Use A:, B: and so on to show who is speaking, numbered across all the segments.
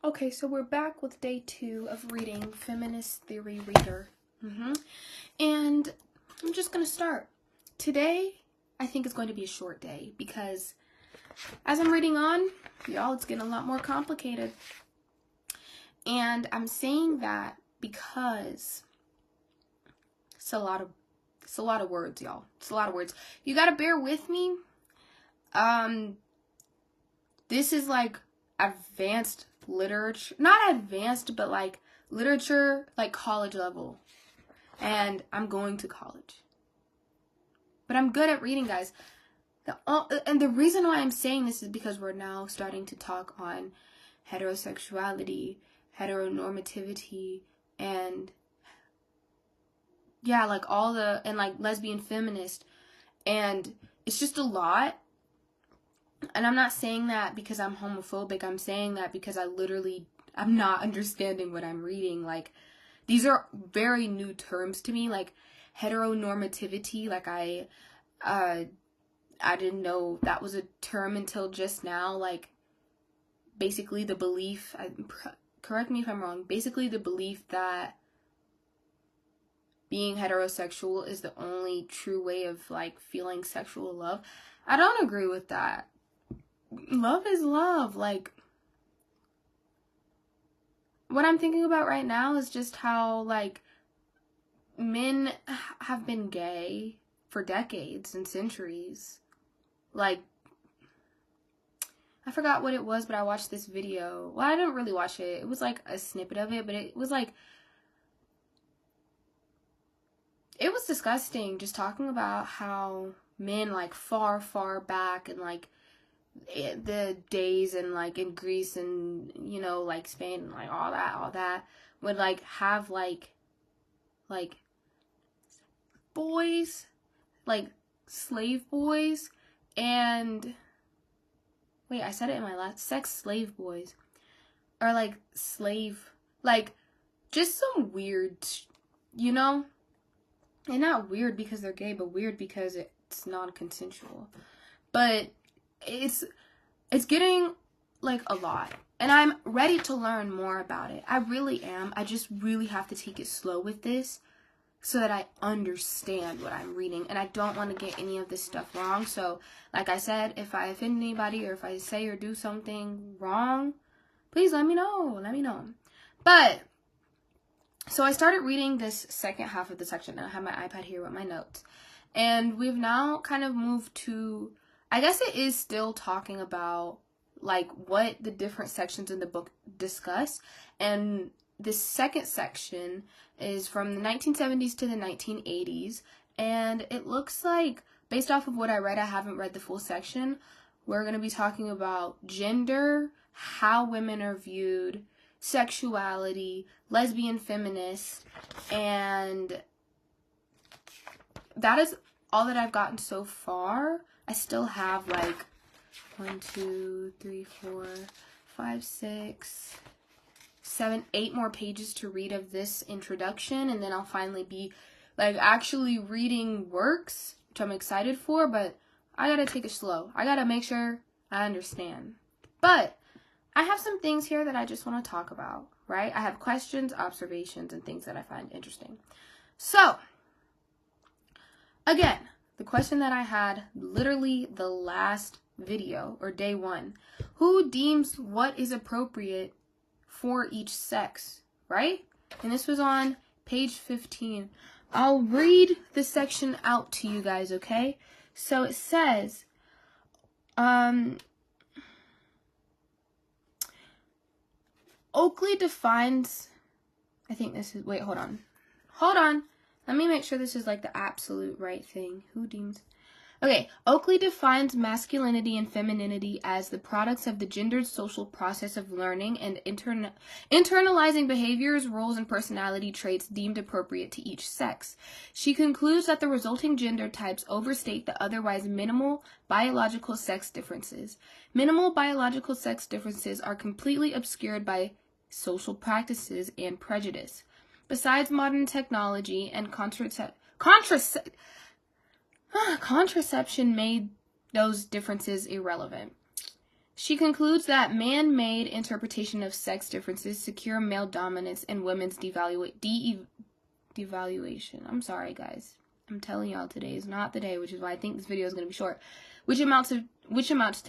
A: Okay, so we're back with day 2 of reading Feminist Theory Reader. And I'm just going to start. Today, I think is going to be a short day because as I'm reading on, y'all, it's getting a lot more complicated. And I'm saying that because it's a lot of words, y'all. It's a lot of words. You got to bear with me. This is like advanced literature, not advanced, but like literature, like college level. And I'm going to college. But I'm good at reading, guys. And the reason why I'm saying this is because we're now starting to talk on heterosexuality, heteronormativity, and yeah, like all the, and like lesbian feminist. And it's just a lot. And I'm not saying that because I'm homophobic. I'm saying that because I'm not understanding what I'm reading. Like, these are very new terms to me. Like, heteronormativity. Like, I didn't know that was a term until just now. Like, basically the belief, correct me if I'm wrong, basically the belief that being heterosexual is the only true way of, like, feeling sexual love. I don't agree with that. Love is love. Like, what I'm thinking about right now is just how, like, men have been gay for decades and centuries. Like, I forgot what it was, but I watched this video. Well, I didn't really watch it. It was like a snippet of it, but it was like, it was disgusting, just talking about how men, like, far, far back and, like, the days and, like, in Greece and, you know, like, Spain and, like, all that would, like, have, like boys, like, slave boys, and, wait, I said it in my last, sex slave boys, or, like, slave, like, just some weird, you know, and not weird because they're gay, but weird because it's non-consensual, but it's getting, like, a lot, and I'm ready to learn more about it. I really am. I just really have to take it slow with this so that I understand what I'm reading, and I don't want to get any of this stuff wrong. So, like I said, if I offend anybody or if I say or do something wrong, please let me know. But, so I started reading this second half of the section, and I have my iPad here with my notes, and we've now kind of moved to, I guess it is still talking about, like, what the different sections in the book discuss. And this second section is from the 1970s to the 1980s. And it looks like, based off of what I read, I haven't read the full section, we're going to be talking about gender, how women are viewed, sexuality, lesbian feminist, and that is all that I've gotten so far. I still have, like, 1, 2, 3, 4, 5, 6, 7, 8 more pages to read of this introduction, and then I'll finally be, like, actually reading works, which I'm excited for, but I gotta take it slow. I gotta make sure I understand. But I have some things here that I just want to talk about, right? I have questions, observations, and things that I find interesting. So, again, the question that I had literally the last video, or day 1, who deems what is appropriate for each sex, right? And this was on page 15. I'll read the section out to you guys, okay? So it says, Oakley defines, I think this is, wait, hold on. Let me make sure this is, like, the absolute right thing. Who deems? Okay, Oakley defines masculinity and femininity as the products of the gendered social process of learning and internalizing behaviors, roles, and personality traits deemed appropriate to each sex. She concludes that the resulting gender types overstate the otherwise minimal biological sex differences. Minimal biological sex differences are completely obscured by social practices and prejudice. Besides modern technology and contraception made those differences irrelevant. She concludes that man-made interpretation of sex differences secure male dominance and women's devaluation. I'm sorry, guys. I'm telling y'all today is not the day, which is why I think this video is going to be short, which amounts to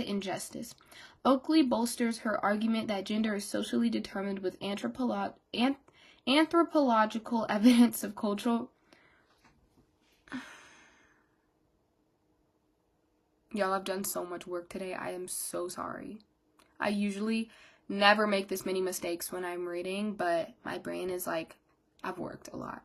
A: injustice. Oakley bolsters her argument that gender is socially determined with anthropological evidence of cultural. Y'all, I've done so much work today. I am so sorry. I usually never make this many mistakes when I'm reading, but my brain is like, I've worked a lot.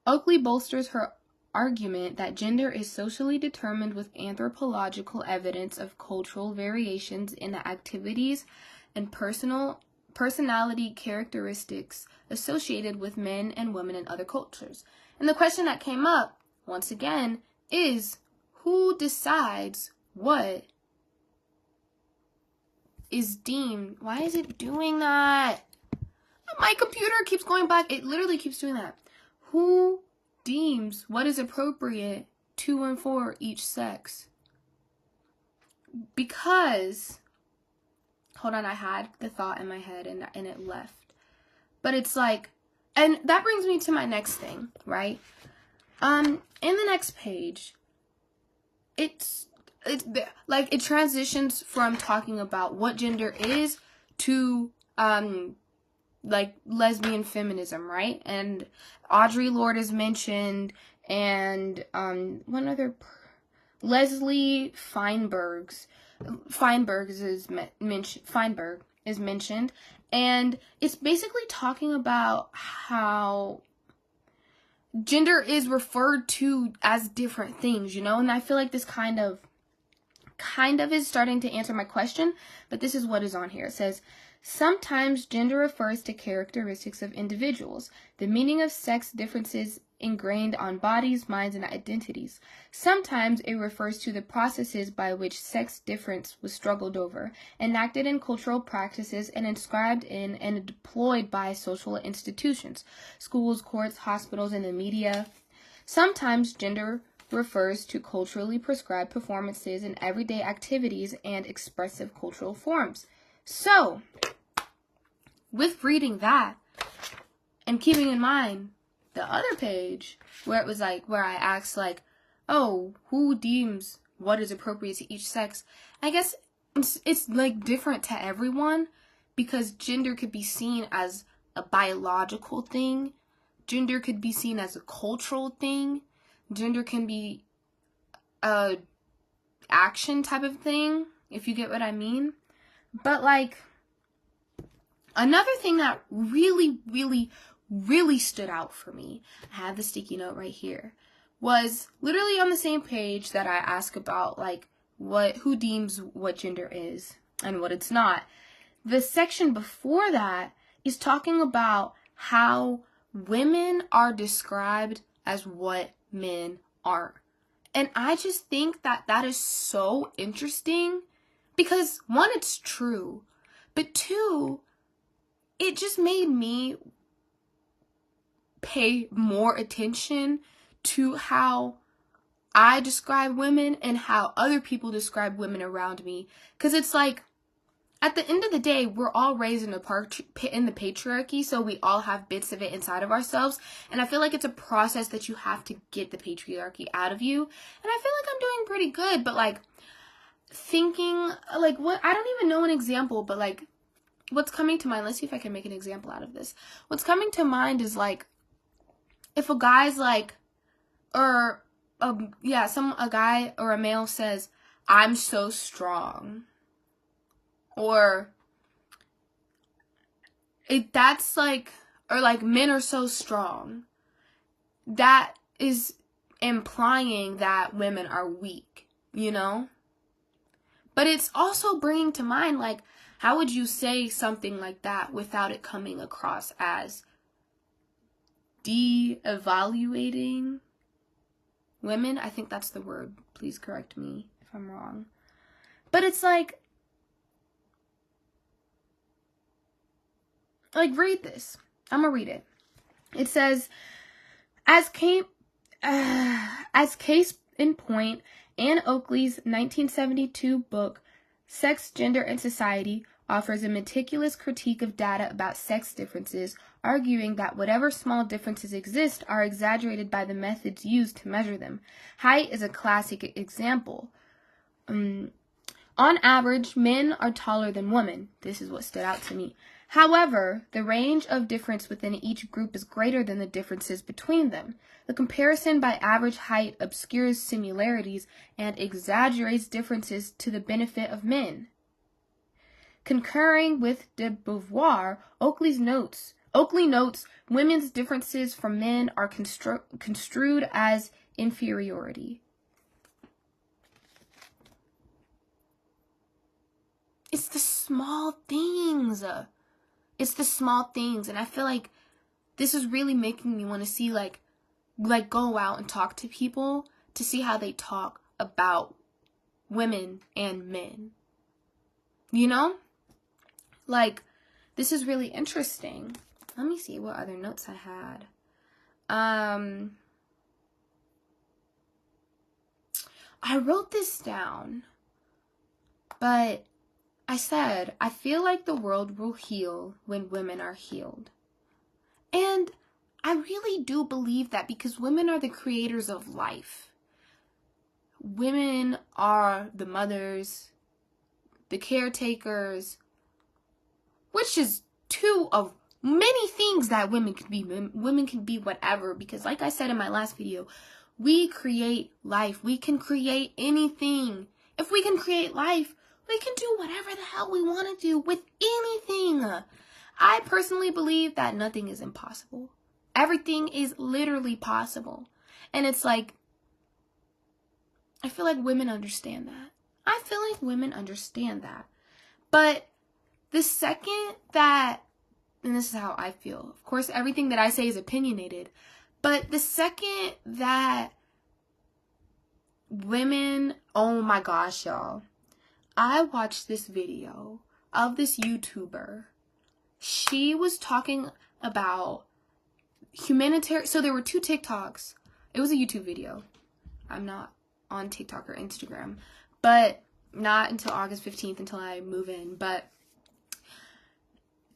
A: Oakley bolsters her argument that gender is socially determined with anthropological evidence of cultural variations in the activities and personality characteristics associated with men and women in other cultures. And the question that came up, once again, is who decides what is deemed? Why is it doing that? My computer keeps going back. It literally keeps doing that. Who deems what is appropriate to and for each sex? Because, hold on, I had the thought in my head and it left. But it's like, and that brings me to my next thing, right? In the next page, it's like it transitions from talking about what gender is to like lesbian feminism, right? And Audrey Lorde is mentioned, and one other Leslie Feinberg is mentioned, and it's basically talking about how gender is referred to as different things, you know? And I feel like this kind of is starting to answer my question, but this is what is on here. It says, sometimes gender refers to characteristics of individuals, the meaning of sex differences ingrained on bodies, minds, and identities. Sometimes it refers to the processes by which sex difference was struggled over, enacted in cultural practices, and inscribed in and deployed by social institutions, schools, courts, hospitals, and the media. Sometimes gender refers to culturally prescribed performances in everyday activities and expressive cultural forms. So, with reading that, and keeping in mind the other page where it was like, where I asked like, oh, who deems what is appropriate to each sex? I guess it's like different to everyone, because gender could be seen as a biological thing. Gender could be seen as a cultural thing. Gender can be a action type of thing, if you get what I mean. But like, another thing that really stood out for me, I have the sticky note right here, was literally on the same page that I ask about like who deems what gender is and what it's not. The section before that is talking about how women are described as what men aren't. And I just think that that is so interesting, because one, it's true, but two, it just made me pay more attention to how I describe women and how other people describe women around me. Because it's like, at the end of the day, we're all raised in the patriarchy, so we all have bits of it inside of ourselves. And I feel like it's a process that you have to get the patriarchy out of you. And I feel like I'm doing pretty good, but like, thinking, like, what, I don't even know an example, but like, what's coming to mind, let's see if I can make an example out of this. What's coming to mind is like, if a guy's like, or a guy or a male says, I'm so strong, or that's like, or like, men are so strong, that is implying that women are weak, you know? But it's also bringing to mind, like, how would you say something like that without it coming across as de-evaluating women? I think that's the word. Please correct me if I'm wrong. But it's like, read this. I'm gonna read it. It says, as case in point, Anne Oakley's 1972 book, Sex, Gender, and Society, offers a meticulous critique of data about sex differences, arguing that whatever small differences exist are exaggerated by the methods used to measure them. Height is a classic example. On average, men are taller than women. This is what stood out to me. However, the range of difference within each group is greater than the differences between them. The comparison by average height obscures similarities and exaggerates differences to the benefit of men. Concurring with de Beauvoir, Oakley notes women's differences from men are construed as inferiority. It's the small things. It's the small things. And I feel like this is really making me want to see, like go out and talk to people to see how they talk about women and men. You know? Like, this is really interesting. Let me see what other notes I had. I wrote this down, but I said, I feel like the world will heal when women are healed. And I really do believe that, because women are the creators of life. Women are the mothers, the caretakers, which is two of many things that women can be. Women can be whatever, because like I said in my last video, we create life. We can create anything. If we can create life, we can do whatever the hell we want to do with anything. I personally believe that nothing is impossible. Everything is literally possible. And it's like, I feel like women understand that. I feel like women understand that. But the second that, and this is how I feel, of course, everything that I say is opinionated, but the second that women, oh my gosh, y'all, I watched this video of this YouTuber. She was talking about humanitarian, so there were two TikToks. It was a YouTube video. I'm not on TikTok or Instagram, but not until August 15th, until I move in, but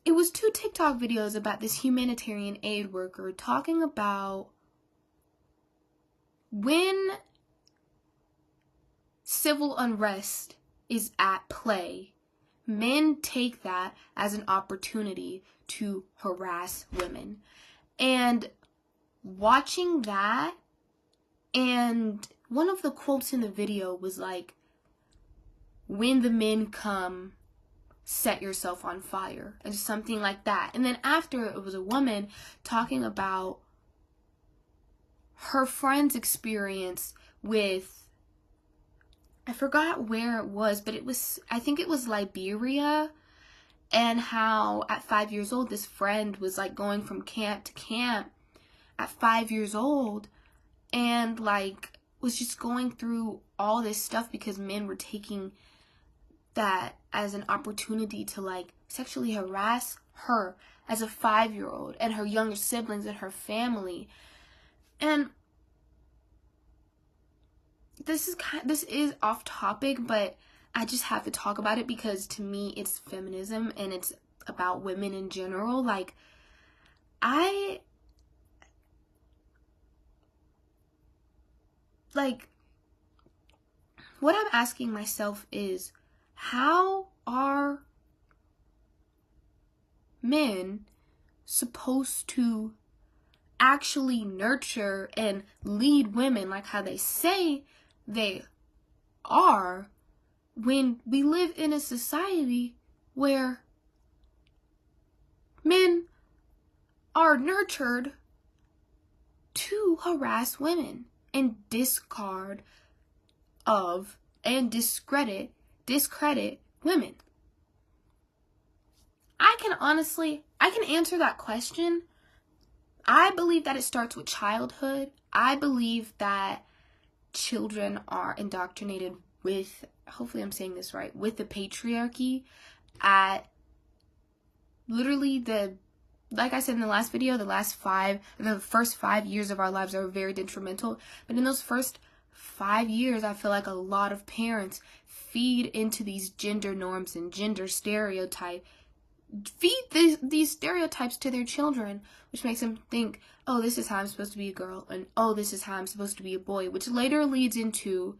A: it was two TikTok videos about this humanitarian aid worker talking about when civil unrest is at play, men take that as an opportunity to harass women. And watching that, and one of the quotes in the video was like, when the men come, set yourself on fire, and something like that. And then after, it was a woman talking about her friend's experience with, I forgot where it was, but it was, I think it was Liberia, and how at 5 years old, this friend was like going from camp to camp at 5 years old, and like was just going through all this stuff because men were taking that as an opportunity to like sexually harass her as a 5-year-old and her younger siblings and her family. And this is off topic, but I just have to talk about it because to me it's feminism and it's about women in general. Like, what I'm asking myself is, how are men supposed to actually nurture and lead women like how they say they are, when we live in a society where men are nurtured to harass women and discard of and discredit women? I can answer that question. I believe that it starts with childhood. I believe that children are indoctrinated with, hopefully I'm saying this right, with the patriarchy at literally like I said in the last video, the first 5 years of our lives are very detrimental. But in those first 5 years, I feel like a lot of parents feed into these gender norms and gender stereotype, feed these stereotypes to their children, which makes them think, oh, this is how I'm supposed to be a girl, and oh, this is how I'm supposed to be a boy, which later leads into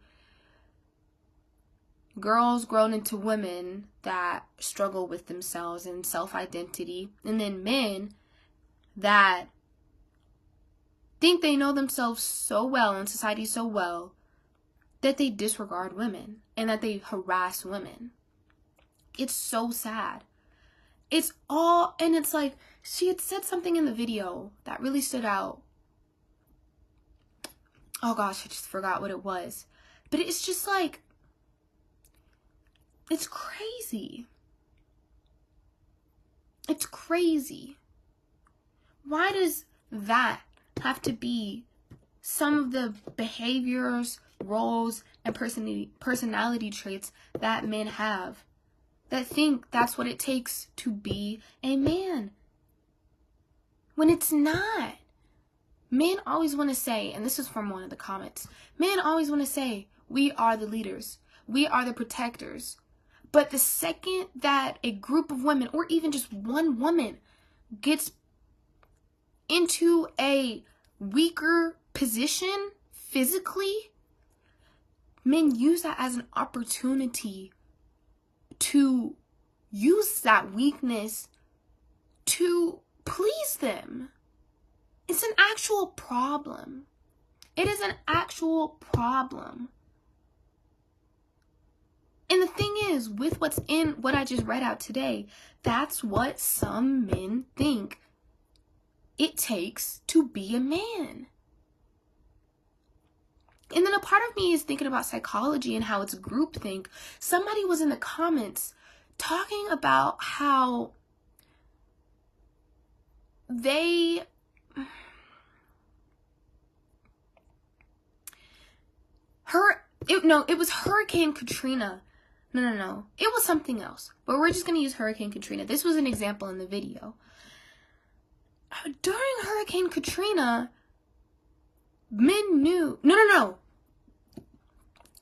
A: girls grown into women that struggle with themselves and self-identity, and then men that think they know themselves so well and society so well that they disregard women and that they harass women. It's so sad. It's all, and it's like, she had said something in the video that really stood out. Oh gosh, I just forgot what it was. But it's just like, it's crazy. It's crazy. Why does that have to be some of the behaviors, roles, and personality traits that men have, that think that's what it takes to be a man, when it's not? Men always want to say, and this is from one of the comments, men always want to say, we are the leaders, we are the protectors. But the second that a group of women, or even just one woman, gets into a weaker position physically, men use that as an opportunity to use that weakness to please them. It's an actual problem. It is an actual problem. And the thing is, with what's in what I just read out today, that's what some men think it takes to be a man. And then a part of me is thinking about psychology and how it's groupthink. Somebody was in the comments talking about how it was Hurricane Katrina. No. It was something else. But we're just going to use Hurricane Katrina. This was an example in the video. During Hurricane Katrina, men knew. No.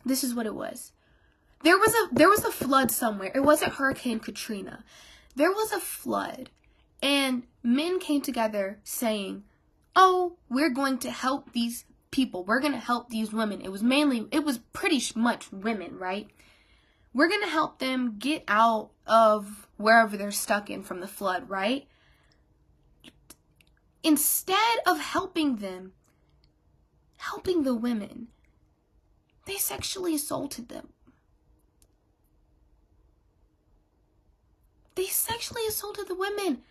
A: This is what it was. There was a flood somewhere. It wasn't Hurricane Katrina. There was a flood. And men came together saying, oh, we're going to help these people. We're going to help these women. It was pretty much women, right? We're going to help them get out of wherever they're stuck in from the flood, right? Instead of helping them, helping the women, they sexually assaulted them. They sexually assaulted the women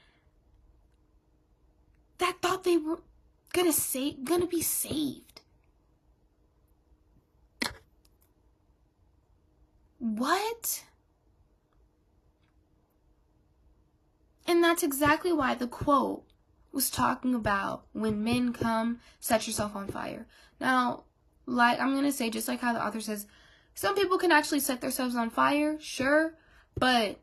A: that thought they were gonna be saved. What? And that's exactly why the quote was talking about, when men come, set yourself on fire. Now, like I'm going to say, just like how the author says, some people can actually set themselves on fire, sure, but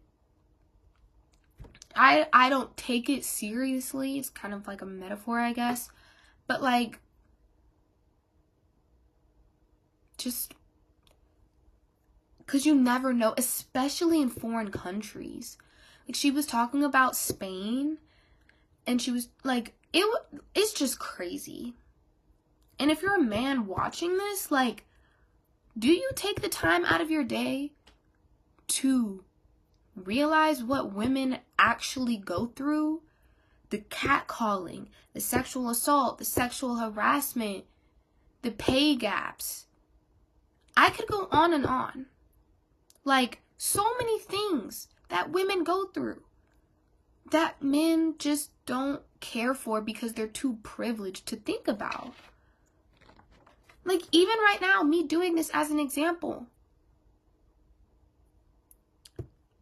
A: I don't take it seriously. It's kind of like a metaphor, I guess. But like, just because you never know, especially in foreign countries. Like, she was talking about Spain, and she was like, it's just crazy. And if you're a man watching this, like, do you take the time out of your day to realize what women actually go through? The catcalling, the sexual assault, the sexual harassment, the pay gaps. I could go on and on. Like, so many things that women go through that men just don't care for because they're too privileged to think about. Like, even right now, me doing this as an example.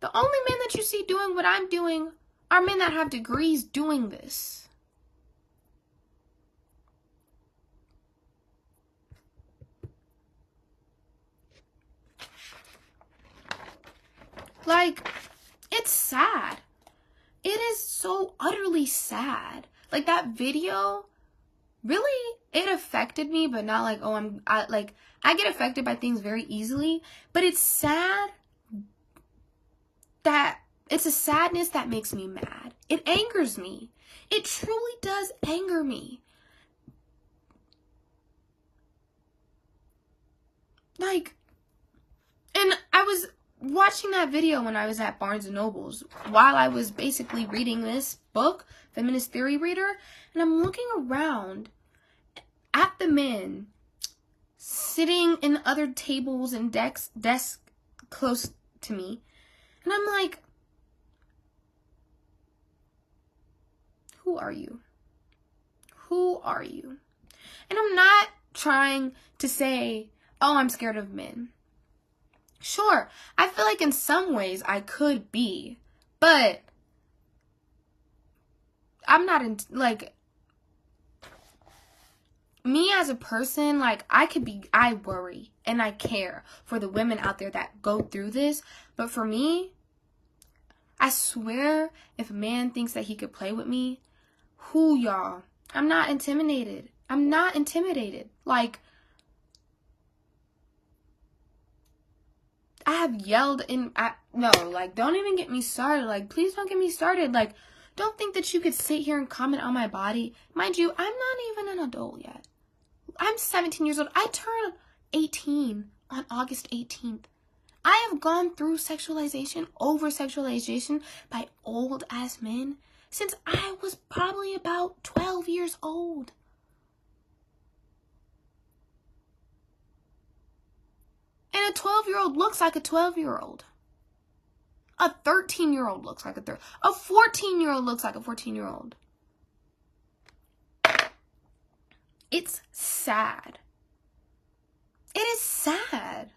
A: The only men that you see doing what I'm doing are men that have degrees doing this. Like, it's sad. It is so utterly sad. Like, that video really, it affected me, but not like, oh, I get affected by things very easily, but it's sad that it's a sadness that makes me mad. It angers me. It truly does anger me. Like, and I was watching that video when I was at Barnes and Noble's while I was basically reading this book, Feminist Theory Reader, and I'm looking around at the men sitting in other tables and desks close to me, and I'm like, who are you? Who are you? And I'm not trying to say, oh, I'm scared of men. Sure, I feel like in some ways I could be, but I'm not like, me as a person, like, I worry and I care for the women out there that go through this, but for me, I swear, if a man thinks that he could play with me, y'all, I'm not intimidated. I'm not intimidated. Like, I have yelled no, like, don't even get me started. Like, please don't get me started. Like, don't think that you could sit here and comment on my body. Mind you, I'm not even an adult yet. I'm 17 years old. I turned 18 on August 18th. I have gone through sexualization, over-sexualization by old-ass men since I was probably about 12 years old. And a 12-year-old looks like a 12-year-old. A 13-year-old looks like a 14-year-old looks like a 14-year-old. It's sad. It is sad.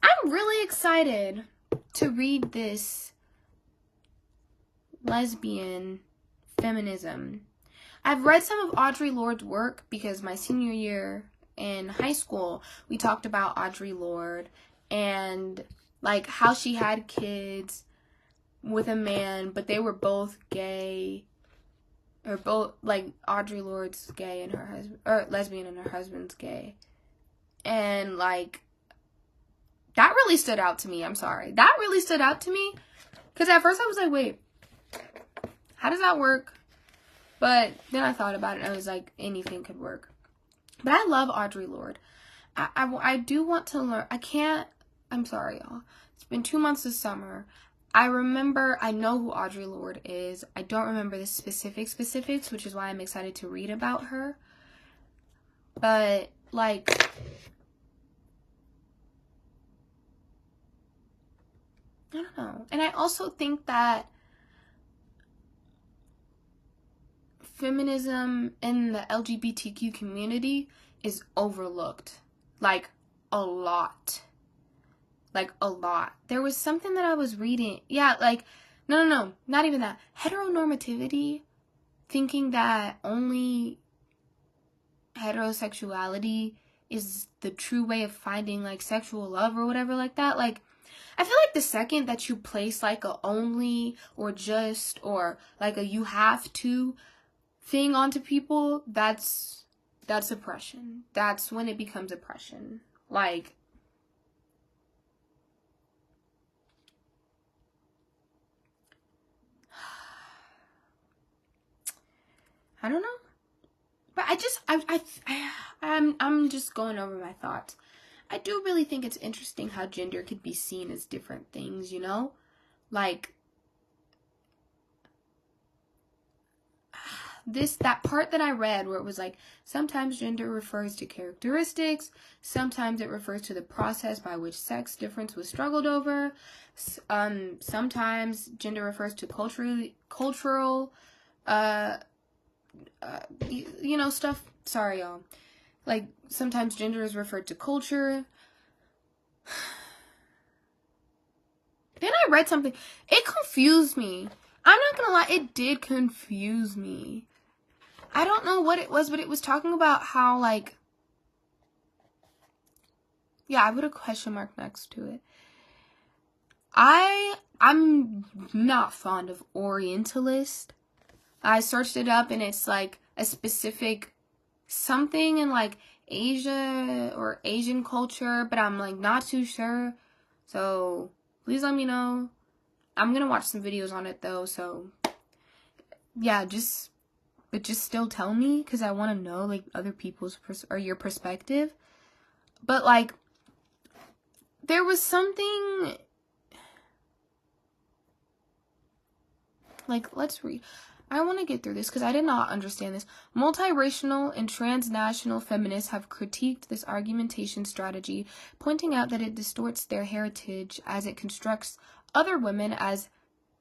A: I'm really excited to read this lesbian feminism. I've read some of Audrey Lorde's work because my senior year in high school, we talked about Audrey Lorde and like how she had kids with a man, but they were both gay, or both, like, Audrey Lorde's gay and her husband, or lesbian and her husband's gay. And like, that really stood out to me. I'm sorry. That really stood out to me. Because at first I was like, wait, how does that work? But then I thought about it and I was like, anything could work. But I love Audrey Lorde. I do want to learn. I'm sorry, y'all. It's been 2 months this summer. I know who Audrey Lorde is. I don't remember the specifics, which is why I'm excited to read about her. But, like, I don't know. And I also think that feminism in the LGBTQ community is overlooked. Like, a lot. Like, a lot. There was something that I was reading. Yeah, like, no, not even that. Heteronormativity, thinking that only heterosexuality is the true way of finding, like, sexual love or whatever like that. Like, I feel like the second that you place, like, a only or just or, like, a you have to thing onto people, that's oppression. That's when it becomes oppression. Like, I don't know. But I'm just going over my thoughts. I do really think it's interesting how gender could be seen as different things, you know? Like, that part that I read where it was like, sometimes gender refers to characteristics, sometimes it refers to the process by which sex difference was struggled over, sometimes gender refers to cultural, you know, stuff. Sorry, y'all. Like, sometimes gender is referred to culture. Then I read something. It confused me. I'm not gonna lie, it did confuse me. I don't know what it was, but it was talking about how, like, yeah, I put a question mark next to it. I'm not fond of Orientalist. I searched it up and it's like a specific something in like Asia or Asian culture, but I'm like not too sure. So please let me know. I'm gonna watch some videos on it though, so yeah, just still tell me, because I want to know like other people's or your perspective. But like there was something like, let's read. I want to get through this because I did not understand this. Multiracial and transnational feminists have critiqued this argumentation strategy, pointing out that it distorts their heritage as it constructs other women as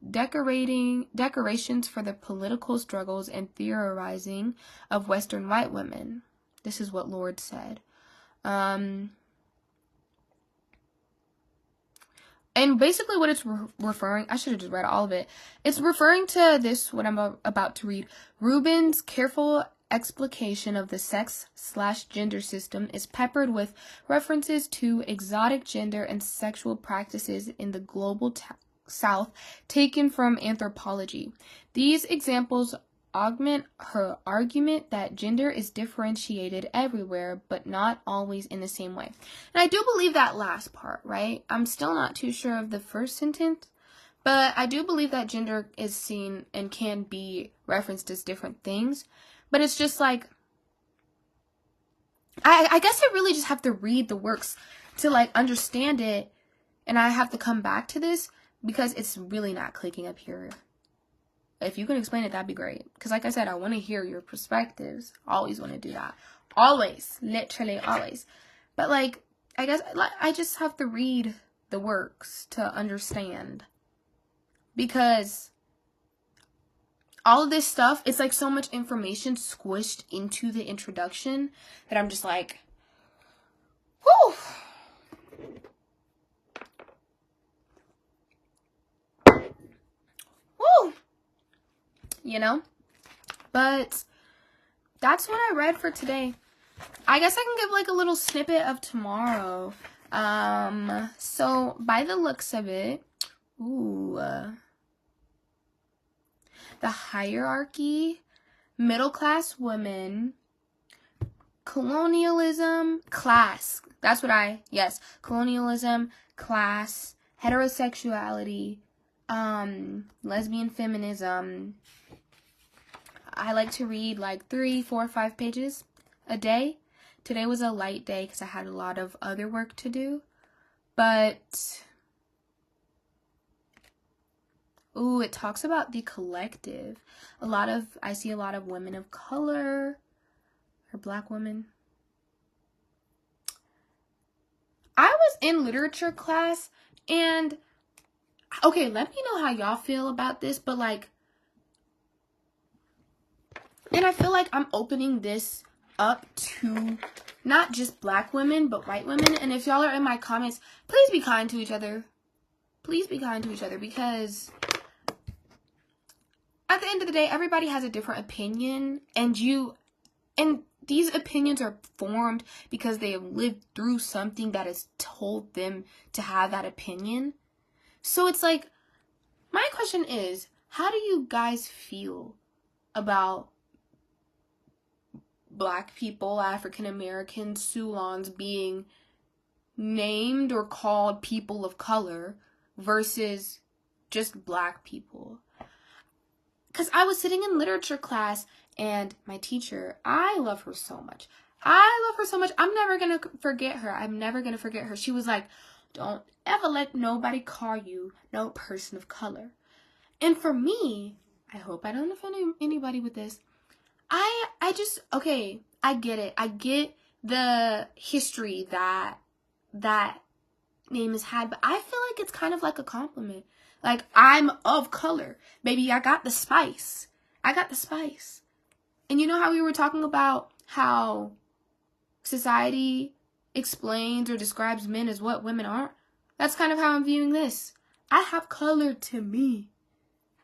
A: decorations for the political struggles and theorizing of Western white women. This is what Lord said. And basically what it's referring, I should have just read all of it. It's referring to this, what I'm about to read. Rubin's careful explication of the sex/gender system is peppered with references to exotic gender and sexual practices in the global South taken from anthropology. These examples augment her argument that gender is differentiated everywhere, but not always in the same way. And I do believe that last part, right? I'm still not too sure of the first sentence, but I do believe that gender is seen and can be referenced as different things. But it's just like, I guess I really just have to read the works to like understand it, and I have to come back to this because it's really not clicking up here. If you can explain it, that'd be great. Because like I said, I want to hear your perspectives. Always want to do that. Always. Literally always. But like, I guess I just have to read the works to understand. Because all of this stuff, it's like so much information squished into the introduction that I'm just like, whew. Woo! You know? But that's what I read for today. I guess I can give like a little snippet of tomorrow. So by the looks of it, the hierarchy, middle class women, colonialism, class. That's what colonialism, class, heterosexuality, lesbian feminism. I like to read like 3, 4, 5 pages a day. Today was a light day because I had a lot of other work to do. But, it talks about the collective. I see a lot of women of color, or black women. I was in literature class, and, okay, let me know how y'all feel about this, but like, and I feel like I'm opening this up to not just black women, but white women. And if y'all are in my comments, please be kind to each other. Please be kind to each other, because at the end of the day, everybody has a different opinion. And these opinions are formed because they have lived through something that has told them to have that opinion. So it's like, my question is, how do you guys feel about black people, African Americans, Sulans being named or called people of color versus just black people? Because I was sitting in literature class, and my teacher, I love her so much. I'm never going to forget her. She was like, don't ever let nobody call you no person of color. And for me, I hope I don't offend anybody with this. I get it. I get the history that name has had, but I feel like it's kind of like a compliment. Like, I'm of color. Baby, I got the spice. And you know how we were talking about how society explains or describes men as what women aren't? That's kind of how I'm viewing this. I have color to me.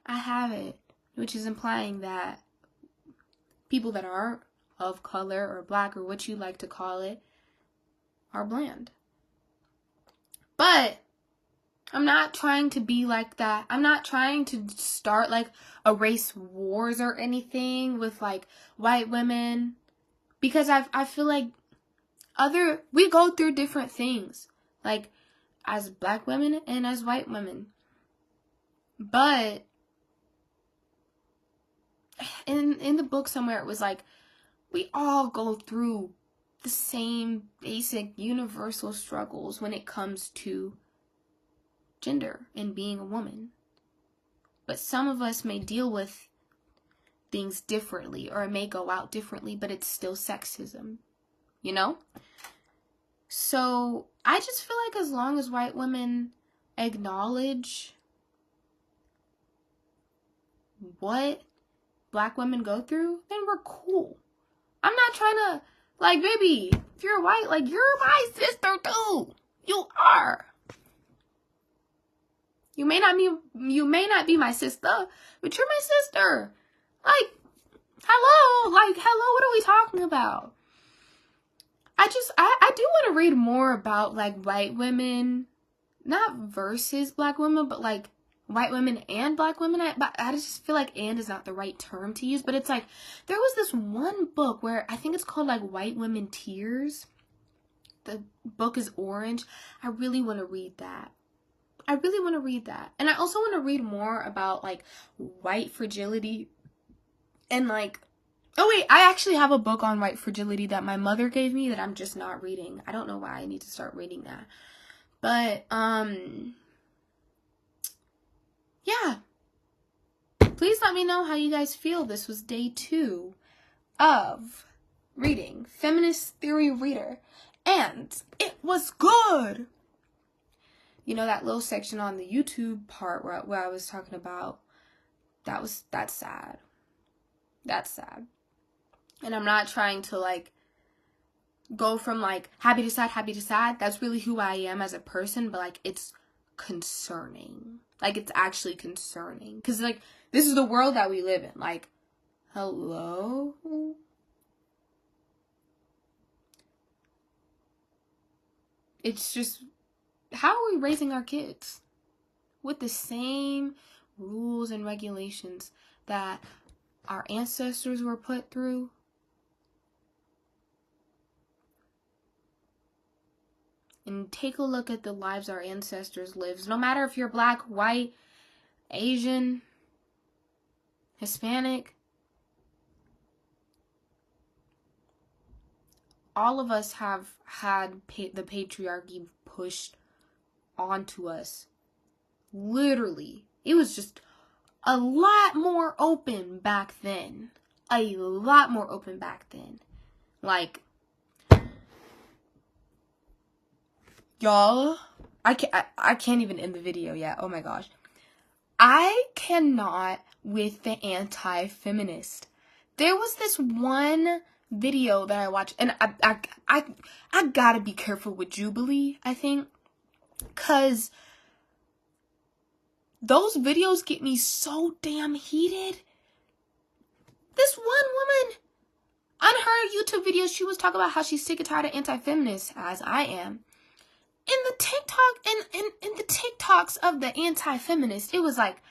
A: I have it, which is implying that people that aren't of color or black or what you like to call it are bland. But I'm not trying to be like that. I'm not trying to start like a race wars or anything with like white women Because I feel like we go through different things, like as black women and as white women. But in the book somewhere, it was like, we all go through the same basic universal struggles when it comes to gender and being a woman. But some of us may deal with things differently, or it may go out differently, but it's still sexism, you know? So I just feel like as long as white women acknowledge what black women go through, then we're cool. I'm not trying to, like, baby, if you're white, like, you're my sister too. You are. You may not be my sister, but you're my sister. Like, hello, what are we talking about? I do want to read more about, like, white women, not versus black women, but, like, white women and black women. I just feel like "and" is not the right term to use, but it's like, there was this one book where I think it's called, like, White Women Tears. The book is orange. I really want to read that. And I also want to read more about, like, white fragility and, like, oh wait, I actually have a book on white fragility that my mother gave me that I'm just not reading. I don't know why. I need to start reading that. But, yeah. Please let me know how you guys feel. This was day 2 of reading Feminist Theory Reader. And it was good. You know, that little section on the YouTube part where I was talking about, that's sad. That's sad. And I'm not trying to, like, go from, like, happy to sad. That's really who I am as a person. But, like, it's concerning. Like, it's actually concerning. Because, like, this is the world that we live in. Like, hello? It's just, how are we raising our kids? With the same rules and regulations that our ancestors were put through? And take a look at the lives our ancestors lived. No matter if you're black, white, Asian, Hispanic, all of us have had the patriarchy pushed onto us. Literally. It was just a lot more open back then. Like, y'all, I can't even end the video yet. Oh my gosh. I cannot with the anti-feminist. There was this one video that I watched, and I gotta be careful with Jubilee, I think, cause those videos get me so damn heated. This one woman, on her YouTube videos, she was talking about how she's sick and tired of anti-feminists, as I am. In the TikTok, in the TikToks of the anti-feminist, it was like,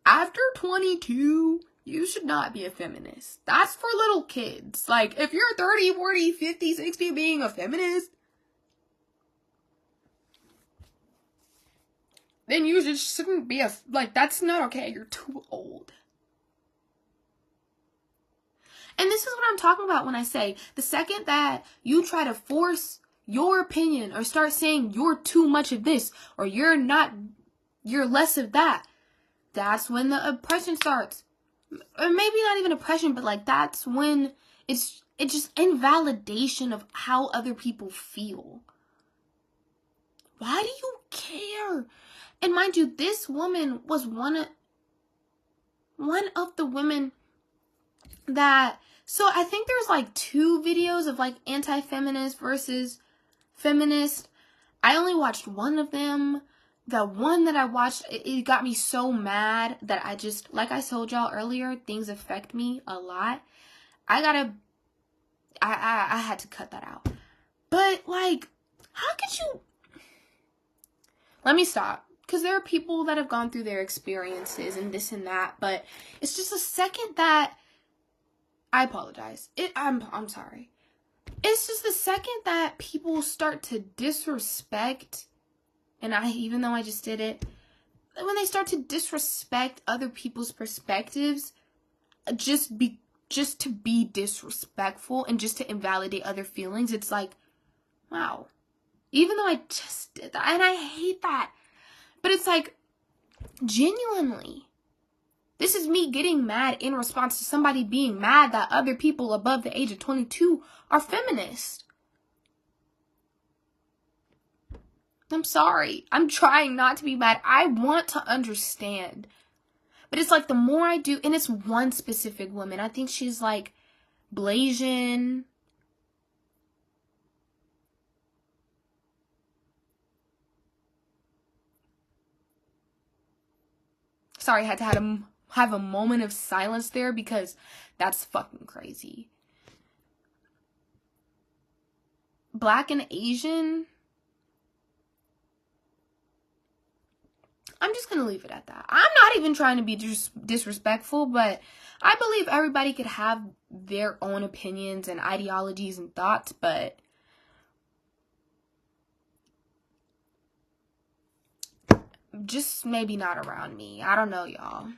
A: after 22, you should not be a feminist. That's for little kids. Like, if you're 30, 40, 50, 60 being a feminist, then you just shouldn't be like, that's not okay. You're too old. And this is what I'm talking about when I say, the second that you try to force your opinion or start saying you're too much of this or you're less of that, that's when the oppression starts. Or maybe not even oppression, but, like, that's when it's just invalidation of how other people feel. Why do you care? And mind you, this woman was one of the women that, so I think there's, like, 2 videos of, like, anti-feminist versus feminist. I only watched one of them. The one that I watched, it got me so mad that I just, like I told y'all earlier, things affect me a lot. I had to cut that out. But, like, how could you... Let me stop. Because there are people that have gone through their experiences and this and that. But it's just the second that I apologize. I'm sorry. It's just the second that people start to disrespect, and even though I just did it, when they start to disrespect other people's perspectives, just to be disrespectful and just to invalidate other feelings, it's like, wow. Even though I just did that, and I hate that, but it's like, genuinely, this is me getting mad in response to somebody being mad that other people above the age of 22 are feminist. I'm sorry. I'm trying not to be mad. I want to understand. But it's like the more I do, and it's one specific woman. I think she's like Blasian. Sorry, I had to have a moment of silence there because that's fucking crazy. Black and Asian. I'm just gonna leave it at that. I'm not even trying to be disrespectful, but I believe everybody could have their own opinions and ideologies and thoughts, but just maybe not around me. I don't know, y'all.